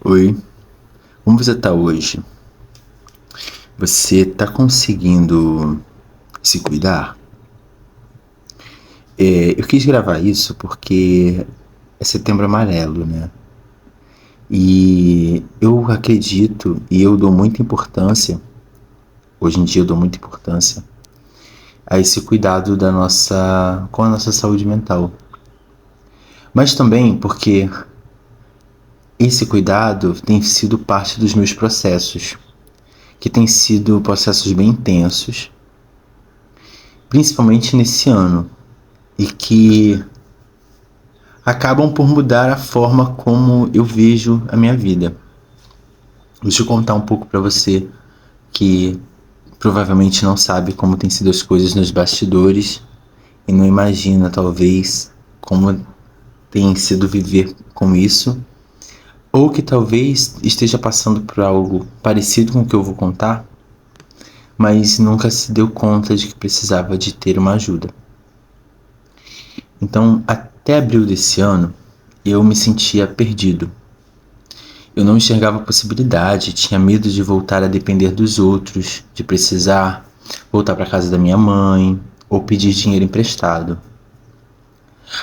Oi, como você tá hoje? Você tá conseguindo se cuidar? Eu quis gravar isso porque é Setembro Amarelo, né? E eu acredito e eu dou muita importância, hoje em dia eu dou muita importância a esse cuidado com a nossa saúde mental. Mas também porque esse cuidado tem sido parte dos meus processos, que têm sido processos bem intensos, principalmente nesse ano, e que acabam por mudar a forma como eu vejo a minha vida. Deixa eu contar um pouco para você que provavelmente não sabe como tem sido as coisas nos bastidores e não imagina talvez como tem sido viver com isso, ou que talvez esteja passando por algo parecido com o que eu vou contar, mas nunca se deu conta de que precisava de ter uma ajuda. Então, até abril desse ano, eu me sentia perdido. Eu não enxergava possibilidade, tinha medo de voltar a depender dos outros, de precisar voltar para casa da minha mãe ou pedir dinheiro emprestado.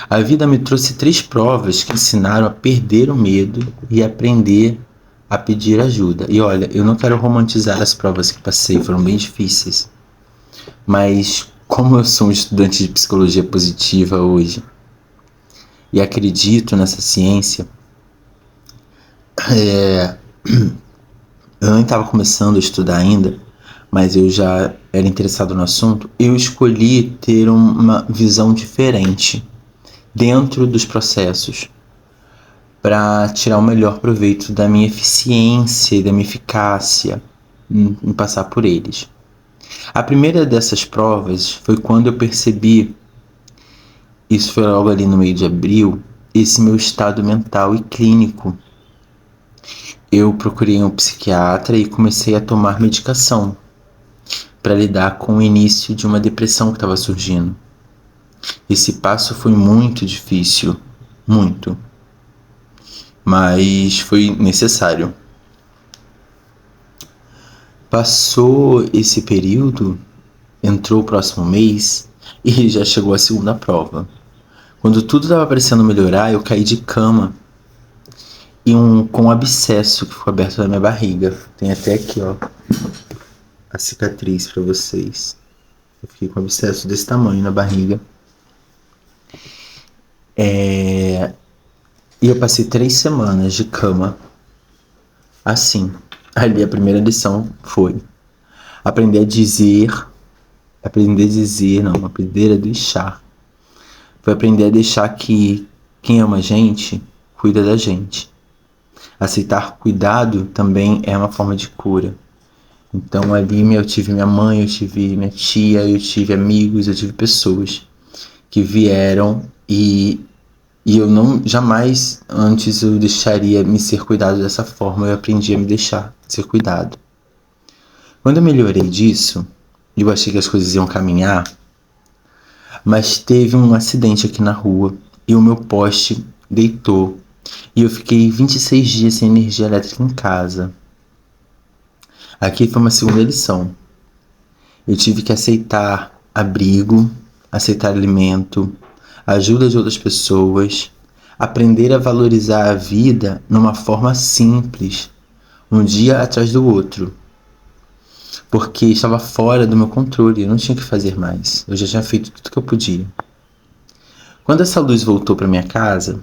A vida me trouxe 3 provas que ensinaram a perder o medo e aprender a pedir ajuda. E olha, eu não quero romantizar as provas que passei, foram bem difíceis. Mas como eu sou um estudante de psicologia positiva hoje e acredito nessa ciência, eu nem estava começando a estudar ainda, mas eu já era interessado no assunto. Eu escolhi ter uma visão diferente dentro dos processos para tirar o melhor proveito da minha eficiência e da minha eficácia em passar por eles. A primeira dessas provas foi quando eu percebi, isso foi logo ali no meio de abril, esse meu estado mental e clínico. Eu procurei um psiquiatra e comecei a tomar medicação para lidar com o início de uma depressão que estava surgindo. Esse passo foi muito difícil, muito, mas foi necessário. Passou esse período, entrou o próximo mês e já chegou a segunda prova. Quando tudo estava parecendo melhorar, eu caí de cama e com um abscesso que ficou aberto na minha barriga. Tem até aqui, ó, a cicatriz para vocês. Eu fiquei com um abscesso desse tamanho na barriga. E eu passei 3 semanas de cama assim. Ali a primeira lição foi aprender a deixar. Foi aprender a deixar que quem ama a gente, cuida da gente. Aceitar cuidado também é uma forma de cura. Então ali eu tive minha mãe, eu tive minha tia, eu tive amigos, eu tive pessoas que vieram e eu não, jamais antes eu deixaria me ser cuidado dessa forma, eu aprendi a me deixar ser cuidado. Quando eu melhorei disso, eu achei que as coisas iam caminhar, mas teve um acidente aqui na rua e o meu poste deitou e eu fiquei 26 dias sem energia elétrica em casa. Aqui foi uma segunda lição. Eu tive que aceitar abrigo, aceitar alimento, ajuda de outras pessoas, aprender a valorizar a vida numa forma simples, um dia atrás do outro. Porque estava fora do meu controle, eu não tinha o que fazer mais. Eu já tinha feito tudo que eu podia. Quando essa luz voltou para minha casa,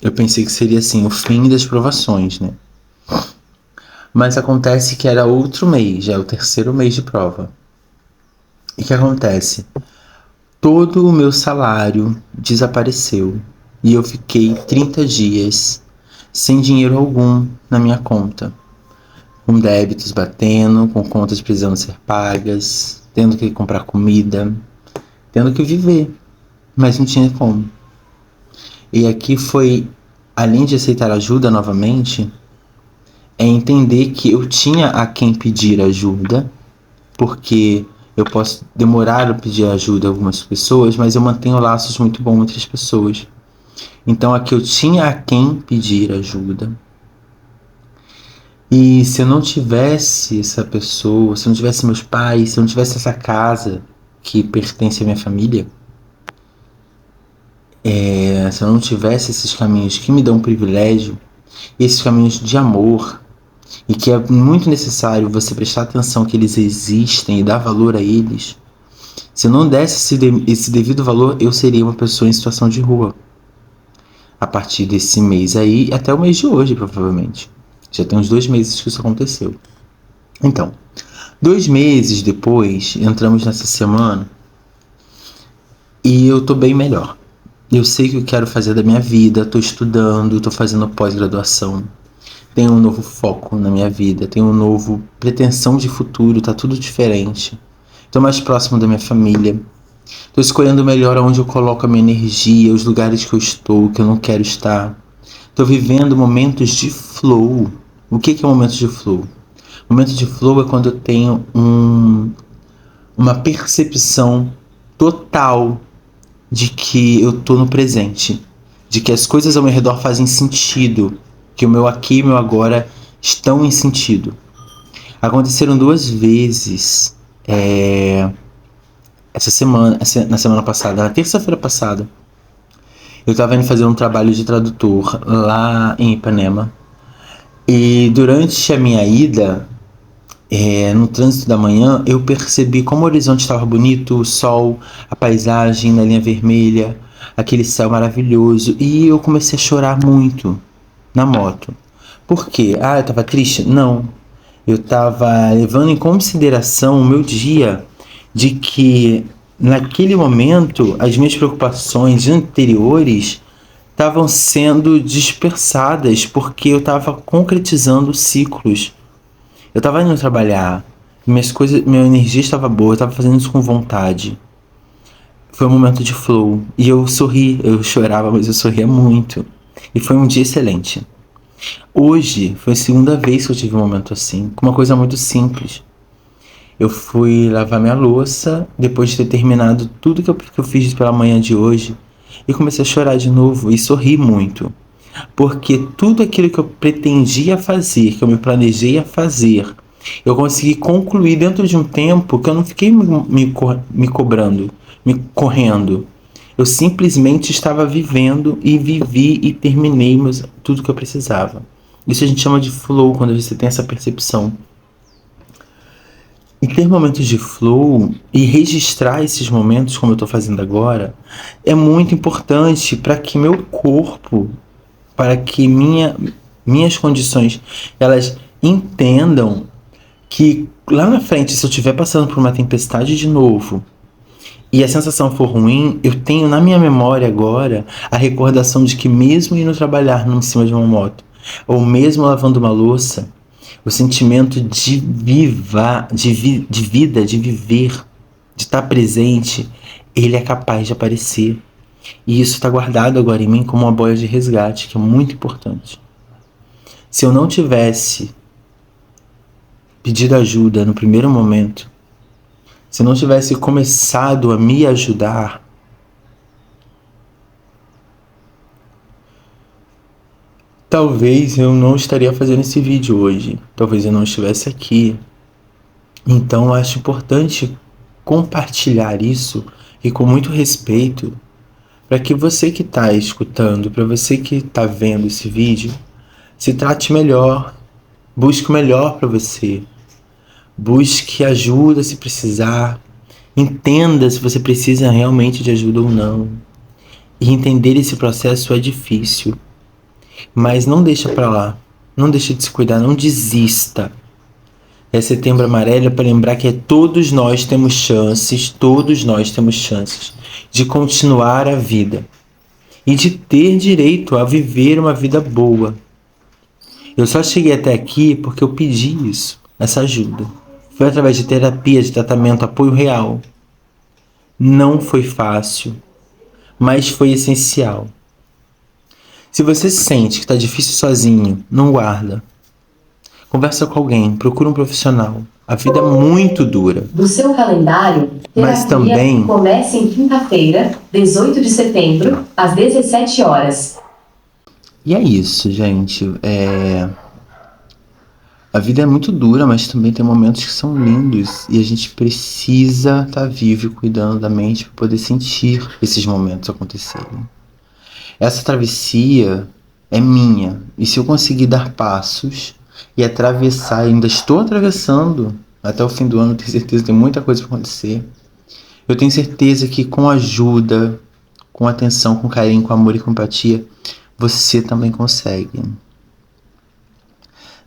eu pensei que seria assim, o fim das provações, né? Mas acontece que era outro mês, já é o 3º mês de prova. E o que acontece? Todo o meu salário desapareceu e eu fiquei 30 dias sem dinheiro algum na minha conta, com débitos batendo, com contas precisando ser pagas, tendo que comprar comida, tendo que viver, mas não tinha como. E aqui foi, além de aceitar ajuda novamente, é entender que eu tinha a quem pedir ajuda, porque eu posso demorar a pedir ajuda a algumas pessoas, mas eu mantenho laços muito bons entre as pessoas. Então aqui eu tinha a quem pedir ajuda. E se eu não tivesse essa pessoa, se eu não tivesse meus pais, se eu não tivesse essa casa que pertence à minha família, se eu não tivesse esses caminhos que me dão privilégio, esses caminhos de amor, e que é muito necessário você prestar atenção que eles existem e dar valor a eles, se eu não desse esse devido valor, eu seria uma pessoa em situação de rua. A partir desse mês aí, até o mês de hoje, provavelmente. Já tem uns 2 meses que isso aconteceu. Então, 2 meses depois, entramos nessa semana e eu tô bem melhor. Eu sei o que eu quero fazer da minha vida, tô estudando, tô fazendo pós-graduação. Tenho um novo foco na minha vida, tenho um novo pretensão de futuro, tá tudo diferente. Tô mais próximo da minha família. Tô escolhendo melhor onde eu coloco a minha energia, os lugares que eu estou, que eu não quero estar. Tô vivendo momentos de flow. O que é momentos de flow? Momento de flow é quando eu tenho uma percepção total de que eu tô no presente, de que as coisas ao meu redor fazem sentido, que o meu aqui e o meu agora estão em sentido. Aconteceram 2 vezes na semana passada, na terça-feira passada. Eu estava indo fazer um trabalho de tradutor lá em Ipanema. E durante a minha ida, no trânsito da manhã, eu percebi como o horizonte estava bonito, o sol, a paisagem na linha vermelha, aquele céu maravilhoso. E eu comecei a chorar muito na moto. Por quê? Eu estava triste? Não. Eu estava levando em consideração o meu dia, de que naquele momento as minhas preocupações anteriores estavam sendo dispersadas porque eu estava concretizando ciclos. Eu estava indo trabalhar, minhas coisas, minha energia estava boa, eu estava fazendo isso com vontade. Foi um momento de flow e eu sorri, eu chorava, mas eu sorria muito. E foi um dia excelente. Hoje foi a segunda vez que eu tive um momento assim, com uma coisa muito simples. Eu fui lavar minha louça depois de ter terminado tudo que eu fiz pela manhã de hoje e comecei a chorar de novo e sorri muito. Porque tudo aquilo que eu pretendia fazer, que eu me planejei a fazer, eu consegui concluir dentro de um tempo que eu não fiquei me cobrando, me correndo. Eu simplesmente estava vivendo e vivi e terminei tudo que eu precisava. Isso a gente chama de flow, quando você tem essa percepção. E ter momentos de flow e registrar esses momentos, como eu estou fazendo agora, é muito importante para que meu corpo, para que minhas condições, elas entendam que lá na frente, se eu estiver passando por uma tempestade de novo e a sensação for ruim, eu tenho na minha memória agora a recordação de que mesmo indo trabalhar em cima de uma moto, ou mesmo lavando uma louça, o sentimento de vida, de viver, de estar presente, ele é capaz de aparecer. E isso está guardado agora em mim como uma boia de resgate, que é muito importante. Se eu não tivesse pedido ajuda no primeiro momento, se eu não tivesse começado a me ajudar, talvez eu não estaria fazendo esse vídeo hoje. Talvez eu não estivesse aqui. Então eu acho importante compartilhar isso e com muito respeito para que você que está escutando, para você que está vendo esse vídeo, se trate melhor, busque o melhor para você, busque ajuda se precisar, entenda se você precisa realmente de ajuda ou não. E entender esse processo é difícil, mas não deixa para lá, não deixe de se cuidar, não desista. É Setembro Amarelo para lembrar que todos nós temos chances de continuar a vida e de ter direito a viver uma vida boa. Eu só cheguei até aqui porque eu pedi isso, essa ajuda. Foi através de terapia, de tratamento, apoio real. Não foi fácil, mas foi essencial. Se você sente que está difícil sozinho, não guarda. Conversa com alguém, procura um profissional. A vida é muito dura. Do seu calendário, mas também começa em quinta-feira, 18 de setembro, às 17 horas. E é isso, gente. A vida é muito dura, mas também tem momentos que são lindos e a gente precisa estar vivo e cuidando da mente para poder sentir esses momentos acontecerem. Essa travessia é minha e se eu conseguir dar passos e atravessar, ainda estou atravessando até o fim do ano, tenho certeza que tem muita coisa para acontecer. Eu tenho certeza que com ajuda, com atenção, com carinho, com amor e com empatia, você também consegue.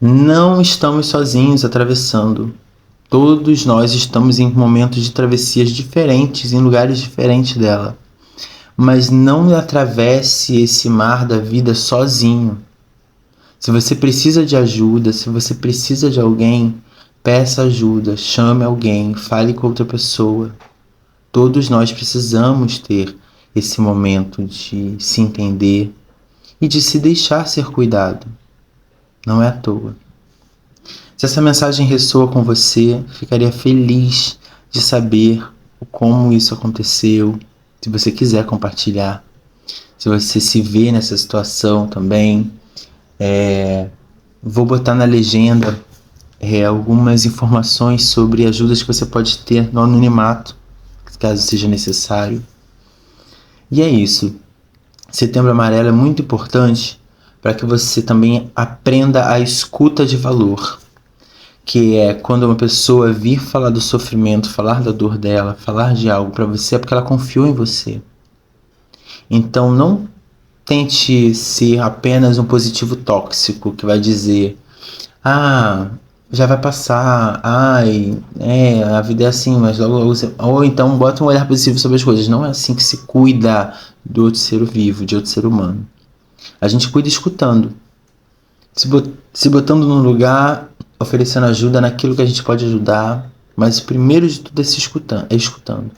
Não estamos sozinhos atravessando. Todos nós estamos em momentos de travessias diferentes, em lugares diferentes dela. Mas não atravesse esse mar da vida sozinho. Se você precisa de ajuda, se você precisa de alguém, peça ajuda, chame alguém, fale com outra pessoa. Todos nós precisamos ter esse momento de se entender e de se deixar ser cuidado. Não é à toa. Se essa mensagem ressoa com você, ficaria feliz de saber como isso aconteceu. Se você quiser compartilhar, se você se vê nessa situação também, vou botar na legenda algumas informações sobre ajudas que você pode ter no anonimato, caso seja necessário. E é isso. Setembro Amarelo é muito importante para que você também aprenda a escuta de valor, que é quando uma pessoa vir falar do sofrimento, falar da dor dela, falar de algo para você, é porque ela confiou em você. Então não tente ser apenas um positivo tóxico que vai dizer: já vai passar, a vida é assim, mas logo você... Ou então bota um olhar positivo sobre as coisas. Não é assim que se cuida do outro ser vivo, de outro ser humano. A gente cuida escutando, se botando no lugar, oferecendo ajuda naquilo que a gente pode ajudar, mas o primeiro de tudo é escutando.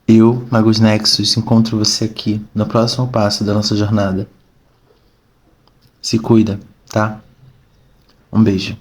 Eu, Magos Nexus, encontro você aqui no próximo passo da nossa jornada. Se cuida, tá? Um beijo.